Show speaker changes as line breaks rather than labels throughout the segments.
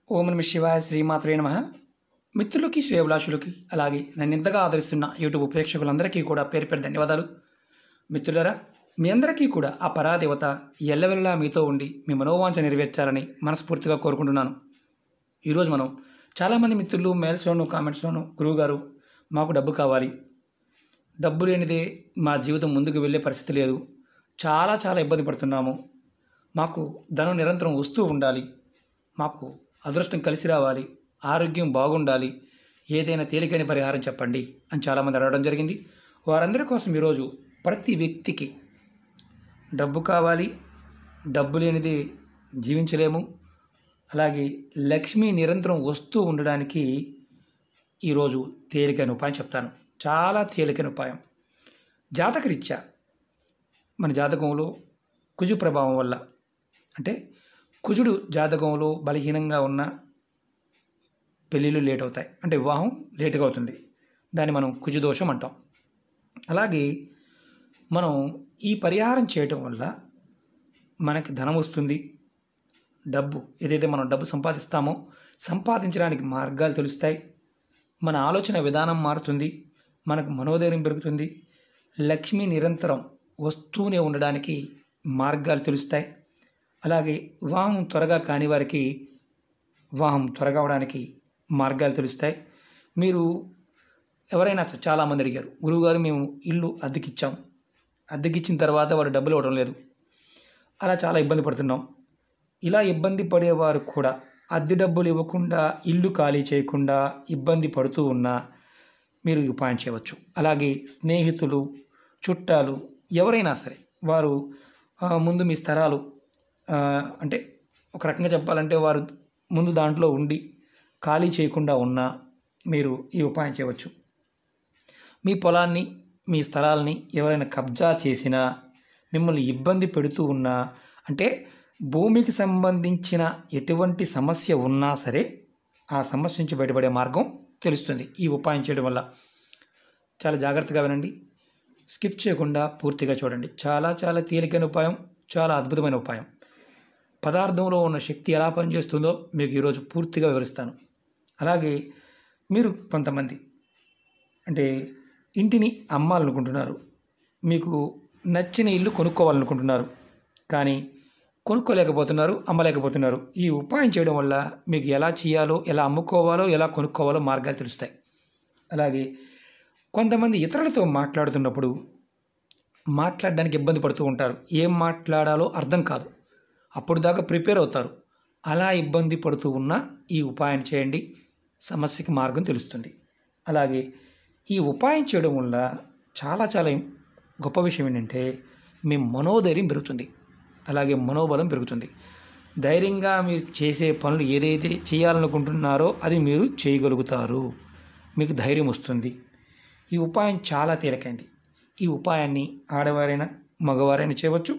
ఓం నమ శివాయ శ్రీమాత్రే నమః. మిత్రులకి శ్రేయభిలాషులకి అలాగే నన్ను ఇంతగా ఆదరిస్తున్న యూట్యూబ్ ప్రేక్షకులందరికీ కూడా పేరు పేరు ధన్యవాదాలు. మిత్రులారా, మీ అందరికీ కూడా ఆ పరాదేవత ఎల్లవెల్లా మీతో ఉండి మీ మనోవాంఛ నెరవేర్చాలని మనస్ఫూర్తిగా కోరుకుంటున్నాను. ఈరోజు మనం చాలామంది మిత్రులు మెయిల్స్లోను కామెంట్స్లోను గురువుగారు మాకు డబ్బు కావాలి, డబ్బు లేనిదే మా జీవితం ముందుకు వెళ్ళే పరిస్థితి లేదు, చాలా ఇబ్బంది పడుతున్నాము, మాకు ధనం నిరంతరం వస్తూ ఉండాలి, మాకు అదృష్టం కలిసి రావాలి, ఆరోగ్యం బాగుండాలి, ఏదైనా తేలికైన పరిహారం చెప్పండి అని చాలామంది అడగడం జరిగింది. వారందరి కోసం ఈరోజు ప్రతి వ్యక్తికి డబ్బు కావాలి, డబ్బు లేనిది జీవించలేము, అలాగే లక్ష్మి నిరంతరం వస్తూ ఉండడానికి ఈరోజు తేలికైన ఉపాయం చెప్తాను. చాలా తేలికైన ఉపాయం. జాతకరీత్యా మన జాతకంలో కుజు ప్రభావం వల్ల, అంటే కుజుడు జాతకంలో బలహీనంగా ఉన్న పెళ్ళిళ్ళు లేట్ అవుతాయి, అంటే వివాహం లేటుగా అవుతుంది. దాన్ని మనం కుజు దోషం అంటాం. అలాగే మనం ఈ పరిహారం చేయటం వల్ల మనకి ధనం వస్తుంది. డబ్బు ఏదైతే మనం డబ్బు సంపాదిస్తామో సంపాదించడానికి మార్గాలు తెలుస్తాయి. మన ఆలోచన విధానం మారుతుంది, మనకు మనోధైర్యం పెరుగుతుంది, లక్ష్మి నిరంతరం వస్తూనే ఉండడానికి మార్గాలు తెలుస్తాయి. అలాగే వివాహం త్వరగా కాని వారికి వివాహం త్వరగా అవడానికి మార్గాలు తెలుస్తాయి. మీరు ఎవరైనా చాలామంది అడిగారు, గురువుగారు మేము ఇల్లు అద్దెకిచ్చాం, అద్దెకిచ్చిన తర్వాత వాడు డబ్బులు ఇవ్వడం లేదు, అలా చాలా ఇబ్బంది పడుతున్నాం. ఇలా ఇబ్బంది పడేవారు కూడా అద్దె డబ్బులు ఇవ్వకుండా ఇల్లు ఖాళీ చేయకుండా ఇబ్బంది పడుతూ ఉన్నా మీరు ఈ ఉపాయం చేయవచ్చు. అలాగే స్నేహితులు, చుట్టాలు ఎవరైనా సరే వారు ముందు మీ స్థలాలు, అంటే ఒక రకంగా చెప్పాలంటే వారు ముందు దాంట్లో ఉండి ఖాళీ చేయకుండా ఉన్నా మీరు ఈ ఉపాయం చేయవచ్చు. మీ పొలాన్ని, మీ స్థలాల్ని ఎవరైనా కబ్జా చేసినా, మిమ్మల్ని ఇబ్బంది పెడుతూ ఉన్నా, అంటే భూమికి సంబంధించిన ఎటువంటి సమస్య ఉన్నా సరే ఆ సమస్య నుంచి బయటపడే మార్గం తెలుస్తుంది ఈ ఉపాయం చేయడం వల్ల. చాలా జాగ్రత్తగా వినండి, స్కిప్ చేయకుండా పూర్తిగా చూడండి. చాలా తేలికైన ఉపాయం, చాలా అద్భుతమైన ఉపాయం. పదార్థంలో ఉన్న శక్తి ఎలా పనిచేస్తుందో మీకు ఈరోజు పూర్తిగా వివరిస్తాను. అలాగే మీరు కొంతమంది అంటే ఇంటిని అమ్మాలనుకుంటున్నారు, మీకు నచ్చిన ఇల్లు కొనుక్కోవాలనుకుంటున్నారు, కానీ కొనుక్కోలేకపోతున్నారు, అమ్మలేకపోతున్నారు. ఈ ఉపాయం చేయడం వల్ల మీకు ఎలా చేయాలో, ఎలా అమ్ముకోవాలో, ఎలా కొనుక్కోవాలో మార్గాలు తెలుస్తాయి. అలాగే కొంతమంది ఇతరులతో మాట్లాడుతున్నప్పుడు మాట్లాడడానికి ఇబ్బంది పడుతూ ఉంటారు, ఏం మాట్లాడాలో అర్థం కాదు, అప్పుడు దాకా ప్రిపేర్ అవుతారు. అలా ఇబ్బంది పడుతూ ఉన్న ఈ ఉపాయం చేయండి, సమస్యకి మార్గం తెలుస్తుంది. అలాగే ఈ ఉపాయం చేయడం వల్ల చాలా గొప్ప విషయం ఏంటంటే మీ మనోధైర్యం పెరుగుతుంది, అలాగే మనోబలం పెరుగుతుంది. ధైర్యంగా మీరు చేసే పనులు ఏదైతే చేయాలనుకుంటున్నారో అది మీరు చేయగలుగుతారు, మీకు ధైర్యం వస్తుంది. ఈ ఉపాయం చాలా తేలికైంది. ఈ ఉపాయాన్ని ఆడవారైనా మగవారైనా చేయవచ్చు.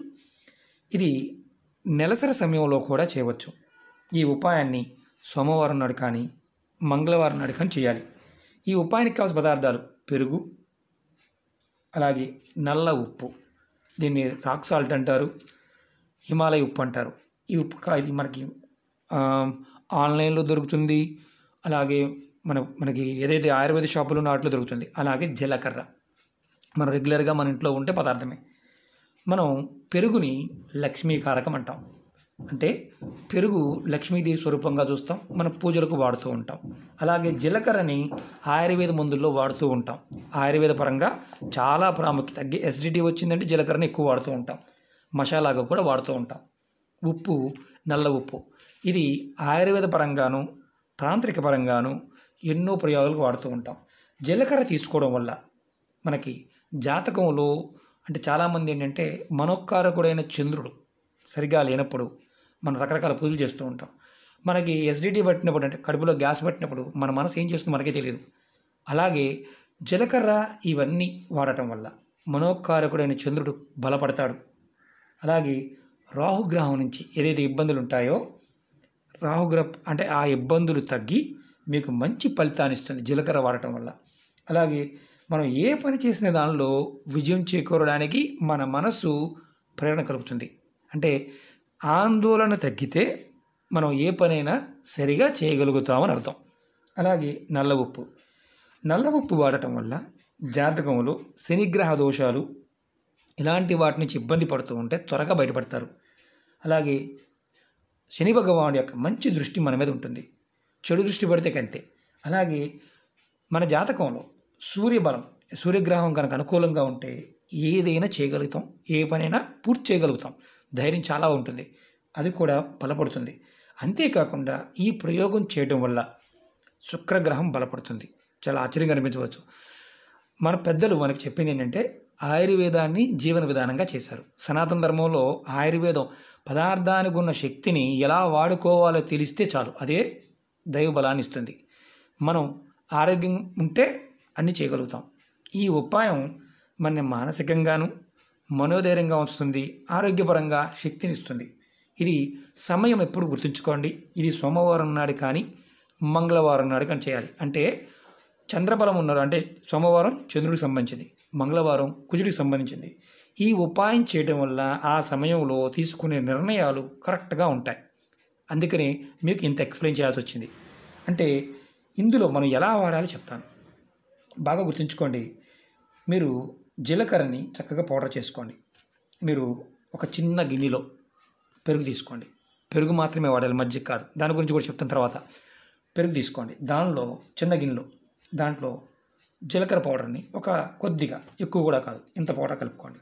ఇది నెలసరి సమయంలో కూడా చేయవచ్చు. ఈ ఉపాయాన్ని సోమవారం నాడు కానీ మంగళవారం నాడు కానీ చేయాలి. ఈ ఉపాయానికి కావాల్సిన పదార్థాలు పెరుగు, అలాగే నల్ల ఉప్పు, దీన్ని రాక్ సాల్ట్ అంటారు, హిమాలయ ఉప్పు అంటారు. ఈ ఉప్పు ఇది మనకి ఆన్లైన్లో దొరుకుతుంది, అలాగే మనకి ఏదైతే ఆయుర్వేద షాపులో వాటిలో దొరుకుతుంది. అలాగే జీలకర్ర మనం రెగ్యులర్గా మన ఇంట్లో ఉంటే పదార్థమే. మనం పెరుగుని లక్ష్మీకారకం అంటాం, అంటే పెరుగు లక్ష్మీదేవి స్వరూపంగా చూస్తాం, మన పూజలకు వాడుతూ ఉంటాం. అలాగే జీలకర్రని ఆయుర్వేద మందుల్లో వాడుతూ ఉంటాం. ఆయుర్వేద పరంగా చాలా ప్రాముఖ్యత, ఎసిడిటీ వచ్చిందంటే జీలకర్రని ఎక్కువ వాడుతూ ఉంటాం, మసాలాగా కూడా వాడుతూ ఉంటాం. ఉప్పు, నల్ల ఉప్పు, ఇది ఆయుర్వేద పరంగాను తాంత్రిక పరంగాను ఎన్నో ప్రయోగాలకు వాడుతూ ఉంటాం. జీలకర్ర తీసుకోవడం వల్ల మనకి జాతకంలో, అంటే చాలామంది ఏంటంటే మనోకారకుడైన చంద్రుడు సరిగా లేనప్పుడు మనం రకరకాల పూజలు చేస్తూ ఉంటాం. మనకి ఎసిడిటీ పట్టినప్పుడు, అంటే కడుపులో గ్యాస్ పట్టినప్పుడు మన మనసు ఏం చేస్తుందో మనకే తెలియదు. అలాగే జీలకర్ర ఇవన్నీ వాడటం వల్ల మనోకారకుడైన చంద్రుడు బలపడతాడు. అలాగే రాహుగ్రహం నుంచి ఏదైతే ఇబ్బందులు ఉంటాయో, రాహుగ్రహం అంటే ఆ ఇబ్బందులు తగ్గి మీకు మంచి ఫలితాన్ని ఇస్తుంది జీలకర్ర వాడటం వల్ల. అలాగే మనం ఏ పని చేసిన దానిలో విజయం చేకూరడానికి మన మనసు ప్రేరణ కలుగుతుంది. అంటే ఆందోళన తగ్గితే మనం ఏ పనైనా సరిగా చేయగలుగుతామని అర్థం. అలాగే నల్ల ఉప్పు. నల్ల ఉప్పు వాడటం వల్ల జాతకంలో శనిగ్రహ దోషాలు ఇలాంటి వాటి నుంచి ఇబ్బంది పడుతూ ఉంటే త్వరగా బయటపడతారు. అలాగే శని భగవానుడి యొక్క మంచి దృష్టి మన మీద ఉంటుంది. చెడు దృష్టి పడితే కంతే. అలాగే మన జాతకంలో సూర్యగ్రహం కనుక అనుకూలంగా ఉంటే ఏదైనా చేయగలుగుతాం, ఏ పనైనా పూర్తి చేయగలుగుతాం. ధైర్యం చాలా ఉంటుంది, అది కూడా బలపడుతుంది. అంతేకాకుండా ఈ ప్రయోగం చేయడం వల్ల శుక్రగ్రహం బలపడుతుంది. చాలా ఆశ్చర్యంగా అనిపించవచ్చు. మన పెద్దలు మనకు చెప్పింది ఏంటంటే ఆయుర్వేదాన్ని జీవన విధానంగా చేశారు. సనాతన ధర్మంలో ఆయుర్వేదం పదార్థానికి ఉన్న శక్తిని ఎలా వాడుకోవాలో తెలిస్తే చాలు, అదే దైవ బలాన్ని ఇస్తుంది. మనం ఆరోగ్యం ఉంటే అన్నీ చేయగలుగుతాం. ఈ ఉపాయం మన మానసికంగాను మనోధైర్యంగా ఉంచుతుంది, ఆరోగ్యపరంగా శక్తిని ఇస్తుంది. ఇది సమయం ఎప్పుడు గుర్తుంచుకోండి. ఇది సోమవారం నాడు కానీ మంగళవారం నాడు కానీ చేయాలి. అంటే చంద్రబలం ఉన్నారు, అంటే సోమవారం చంద్రుడికి సంబంధించింది, మంగళవారం కుజుడికి సంబంధించింది. ఈ ఉపాయం చేయడం వల్ల ఆ సమయంలో తీసుకునే నిర్ణయాలు కరెక్ట్గా ఉంటాయి. అందుకని మీకు ఇంత ఎక్స్ప్లెయిన్ చేయాల్సి వచ్చింది. అంటే ఇందులో మనం ఎలా వాడాలో చెప్తాను, బాగా గుర్తుంచుకోండి. మీరు జీలకర్రని చక్కగా పౌడర్ చేసుకోండి. మీరు ఒక చిన్న గిన్నెలో పెరుగు తీసుకోండి. పెరుగు మాత్రమే వాడాలి, మజ్జిగ కాదు. దాని గురించి కూడా చెప్తాను తర్వాత. పెరుగు తీసుకోండి, దానిలో చిన్న గిన్నెలో దాంట్లో జీలకర్ర పౌడర్ని ఒక కొద్దిగా, ఎక్కువ కూడా కాదు, ఇంత పౌడర్ కలుపుకోండి.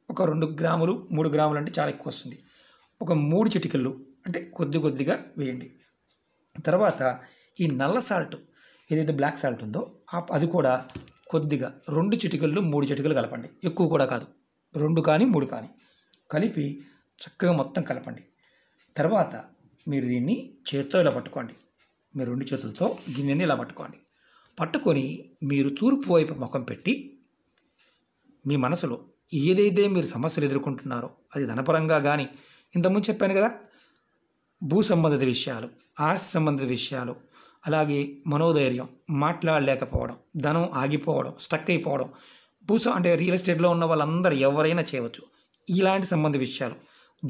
ఒక 2 గ్రాములు 3 గ్రాములు అంటే చాలా ఎక్కువ వస్తుంది. ఒక 3 చిటికెళ్ళు అంటే కొద్దిగా వేయండి. తర్వాత ఈ నల్ల సాల్ట్ ఏదైతే బ్లాక్ సాల్ట్ ఉందో అది కూడా కొద్దిగా 2 చిటికెళ్ళు 3 చిటికెళ్ళు కలపండి. ఎక్కువ కూడా కాదు, 2 కానీ 3 కానీ కలిపి చక్కగా మొత్తం కలపండి. తర్వాత మీరు దీన్ని చేత్తో ఇలా పట్టుకోండి. మీరు 2 చేతులతో గిన్నెని ఇలా పట్టుకొని మీరు తూర్పు వైపు ముఖం పెట్టి మీ మనసులో ఏదైతే మీరు సమస్యలు ఎదుర్కొంటున్నారో, అది ధనపరంగా కానీ, ఇంతకుముందు చెప్పాను కదా, భూ సంబంధిత విషయాలు, ఆస్తి సంబంధిత విషయాలు, అలాగే మనోధైర్యం, మాట్లాడలేకపోవడం, ధనం ఆగిపోవడం, స్టక్ అయిపోవడం, అంటే రియల్ ఎస్టేట్లో ఉన్న వాళ్ళందరూ ఎవరైనా చేయవచ్చు. ఇలాంటి సంబంధ విషయాలు,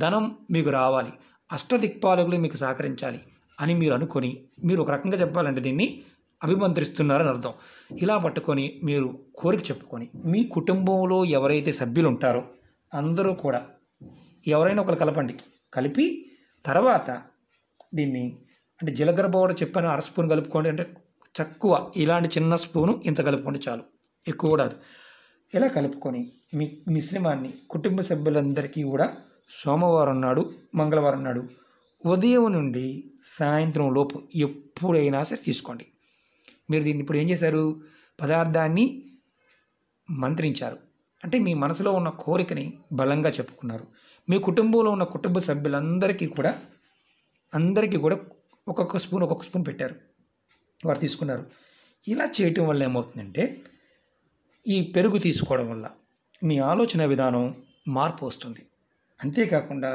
ధనం మీకు రావాలి, అష్టదిక్పాలకులు మీకు సహకరించాలి అని మీరు అనుకొని, మీరు ఒక రకంగా చెప్పాలంటే దీన్ని అభిమంత్రిస్తున్నారని అర్థం. ఇలా పట్టుకొని మీరు కోరిక చెప్పుకొని మీ కుటుంబంలో ఎవరైతే సభ్యులు ఉంటారో అందరూ కూడా ఎవరైనా ఒకరు కలపండి. కలిపి తర్వాత దీన్ని, అంటే జీలకర్ర పౌడర్ చెప్పాను, 1/2 స్పూన్ కలుపుకోండి. అంటే తక్కువ, ఇలాంటి చిన్న స్పూను ఇంత కలుపుకోండి చాలు, ఎక్కువ కూడా అది. ఇలా కలుపుకొని మీ మిశ్రమాన్ని కుటుంబ సభ్యులందరికీ కూడా సోమవారం నాడు మంగళవారం నాడు ఉదయం నుండి సాయంత్రం లోపు ఎప్పుడైనా సరే తీసుకోండి. మీరు దీన్ని ఇప్పుడు ఏం చేశారు, పదార్థాన్ని మంత్రించారు, అంటే మీ మనసులో ఉన్న కోరికని బలంగా చెప్పుకున్నారు. మీ కుటుంబంలో ఉన్న కుటుంబ సభ్యులందరికీ కూడా ఒక్కొక్క స్పూన్ పెట్టారు, వారు తీసుకున్నారు. ఇలా చేయటం వల్ల ఏమవుతుందంటే ఈ పెరుగు తీసుకోవడం వల్ల మీ ఆలోచన విధానం మార్పు వస్తుంది. అంతేకాకుండా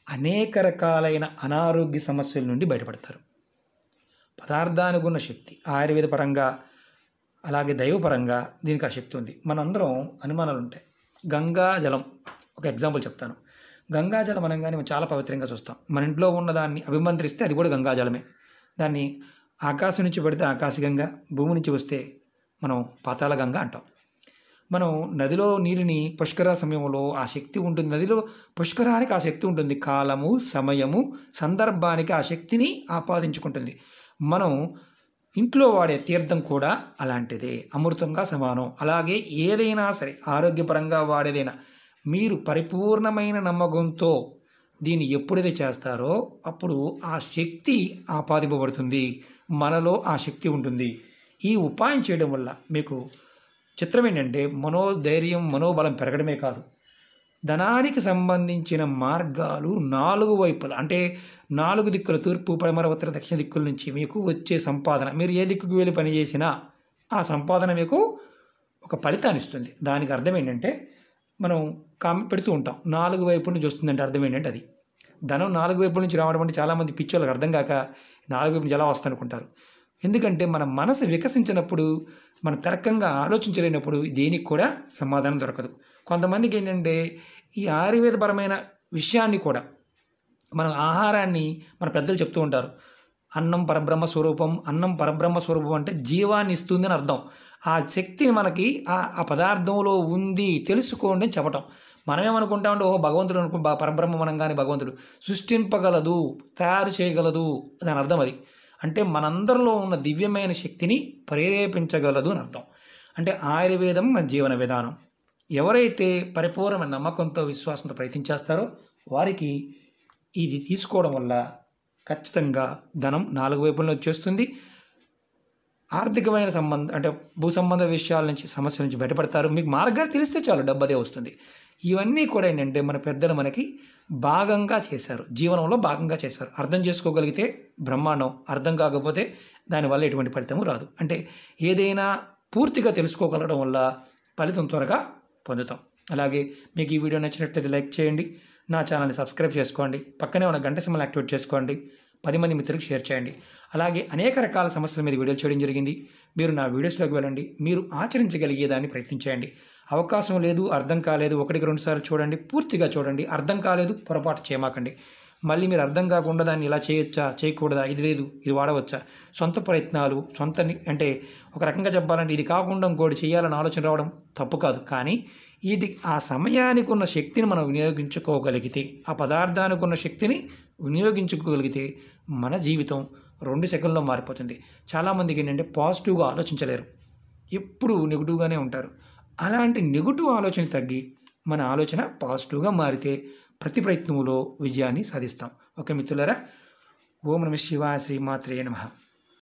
అనేక రకాలైన అనారోగ్య సమస్యల నుండి బయటపడతారు. పదార్థానికి ఉన్న శక్తి ఆయుర్వేద పరంగా అలాగే దైవపరంగా దీనికి ఆ శక్తి ఉంది. మనందరం అనుమానాలు ఉంటాయి. గంగాజలం ఒక ఎగ్జాంపుల్ చెప్తాను. గంగాజలం అనగానే మనం చాలా పవిత్రంగా చూస్తాం. మన ఇంట్లో ఉన్నదాన్ని అభిమంత్రిస్తే అది కూడా గంగాజలమే. దాన్ని ఆకాశం నుంచి పెడితే ఆకాశగంగా, భూమి నుంచి వస్తే మనం పాతాళ గంగ అంటాం. మనం నదిలో నీటిని పుష్కర సమయంలో ఆ శక్తి ఉంటుంది. నదిలో పుష్కరానికి ఆ శక్తి ఉంటుంది. కాలము, సమయము, సందర్భానికి ఆ శక్తిని ఆపాదించుకుంటుంది. మనం ఇంట్లో వాడే తీర్థం కూడా అలాంటిదే, అమృతంగా సమానం. అలాగే ఏదైనా సరే ఆరోగ్యపరంగా వాడేదైనా మీరు పరిపూర్ణమైన నమ్మకంతో దీన్ని ఎప్పుడైతే చేస్తారో అప్పుడు ఆ శక్తి ఆపాదింపబడుతుంది, మనలో ఆ శక్తి ఉంటుంది. ఈ ఉపాయం చేయడం వల్ల మీకు చిత్రం ఏంటంటే మనోధైర్యం, మనోబలం పెరగడమే కాదు, ధనానికి సంబంధించిన మార్గాలు 4 వైపులా, అంటే 4 దిక్కులు, తూర్పు పడమర ఉత్తర దక్షిణ దిక్కుల నుంచి మీకు వచ్చే సంపాదన, మీరు ఏ దిక్కుకు వెళ్ళి పని చేసినా ఆ సంపాదన మీకు ఒక ఫలితాన్ని ఇస్తుంది. దానికి అర్థం ఏంటంటే మనం పెడుతూ ఉంటాం 4 వైపుల నుంచి వస్తుందంటే అర్థం ఏంటంటే అది ధనం 4 వైపుల నుంచి రావడం అంటే చాలామంది పిచ్చోళ్ళకి అర్థం కాక 4 వైపు నుంచి ఎలా వస్తుంది అనుకుంటారు. ఎందుకంటే మన మనసు వికసించినప్పుడు, మన తర్కంగా ఆలోచించలేనప్పుడు దేనికి కూడా సమాధానం దొరకదు. కొంతమందికి ఏంటంటే ఈ ఆయుర్వేదపరమైన విషయాన్ని కూడా మనం ఆహారాన్ని మన పెద్దలు చెప్తూ ఉంటారు. అన్నం పరబ్రహ్మ స్వరూపం, అన్నం పరబ్రహ్మ స్వరూపం అంటే జీవాన్ని ఇస్తుంది అని అర్థం. ఆ శక్తిని మనకి ఆ పదార్థంలో ఉంది తెలుసుకోండి అని చెప్పటం. మనమేమనుకుంటామంటే ఓహో భగవంతుడు పరబ్రహ్మం అనగానే భగవంతుడు సృష్టింపగలదు, తయారు చేయగలదు, దాని అర్థం అది. అంటే మనందరిలో ఉన్న దివ్యమైన శక్తిని ప్రేరేపించగలదు అని అర్థం. అంటే ఆయుర్వేదం మన జీవన విధానం. ఎవరైతే పరిపూర్ణమైన నమ్మకంతో విశ్వాసంతో ప్రయత్నించేస్తారో వారికి ఇది తీసుకోవడం వల్ల ఖచ్చితంగా ధనం 4 వైపుల నుంచి వచ్చేస్తుంది. ఆర్థికమైన అంటే భూ సంబంధ విషయాల నుంచి, సమస్యల నుంచి బయటపడతారు. మీకు మార్గాలు తెలిస్తే చాలు, డబ్బు అదే వస్తుంది. ఇవన్నీ కూడా ఏంటంటే మన పెద్దలు మనకి భాగంగా చేశారు, జీవనంలో భాగంగా చేశారు. అర్థం చేసుకోగలిగితే బ్రహ్మాండం, అర్థం కాకపోతే దానివల్ల ఎటువంటి ఫలితము రాదు. అంటే ఏదైనా పూర్తిగా తెలుసుకోగలగడం వల్ల ఫలితం త్వరగా పొందుతాం. అలాగే మీకు ఈ వీడియో నచ్చినట్లయితే లైక్ చేయండి, నా ఛానల్ని సబ్స్క్రైబ్ చేసుకోండి, పక్కనే ఉన్న గంట సింబల్ యాక్టివేట్ చేసుకోండి, 10 మంది మిత్రులకు షేర్ చేయండి. అలాగే అనేక రకాల సమస్యల మీద వీడియోలు చేయడం జరిగింది. మీరు నా వీడియోస్లోకి వెళ్ళండి, మీరు ఆచరించగలిగేదాన్ని ప్రయత్నించండి. అవకాశం లేదు, అర్థం కాలేదు, 1-2 సార్లు చూడండి, పూర్తిగా చూడండి. అర్థం కాలేదు పొరపాటు చేయమాకండి. మళ్ళీ మీరు అర్థం కాకుండా దాన్ని ఇలా చేయొచ్చా, చేయకూడదా, ఇది లేదు, ఇది వాడవచ్చా, సొంత ప్రయత్నాలు, అంటే ఒక రకంగా చెప్పాలంటే ఇది కాకుండా ఇంకోటి చేయాలని ఆలోచన రావడం తప్పు కాదు. కానీ ఆ సమయానికి ఉన్న శక్తిని మనం వినియోగించుకోగలిగితే, ఆ పదార్థానికి ఉన్న శక్తిని వినియోగించుకోగలిగితే మన జీవితం 2 సెకండ్లో మారిపోతుంది. చాలామందికి ఏంటంటే పాజిటివ్గా ఆలోచించలేరు, ఎప్పుడు నెగిటివ్గానే ఉంటారు. అలాంటి నెగిటివ్ ఆలోచన తగ్గి మన ఆలోచన పాజిటివ్గా మారితే ప్రతి ప్రయత్నంలో విజయాన్ని సాధిస్తాం. ఓకే మిత్రులారా, ఓం నమః శివాయ, శ్రీమాత్రే నమః.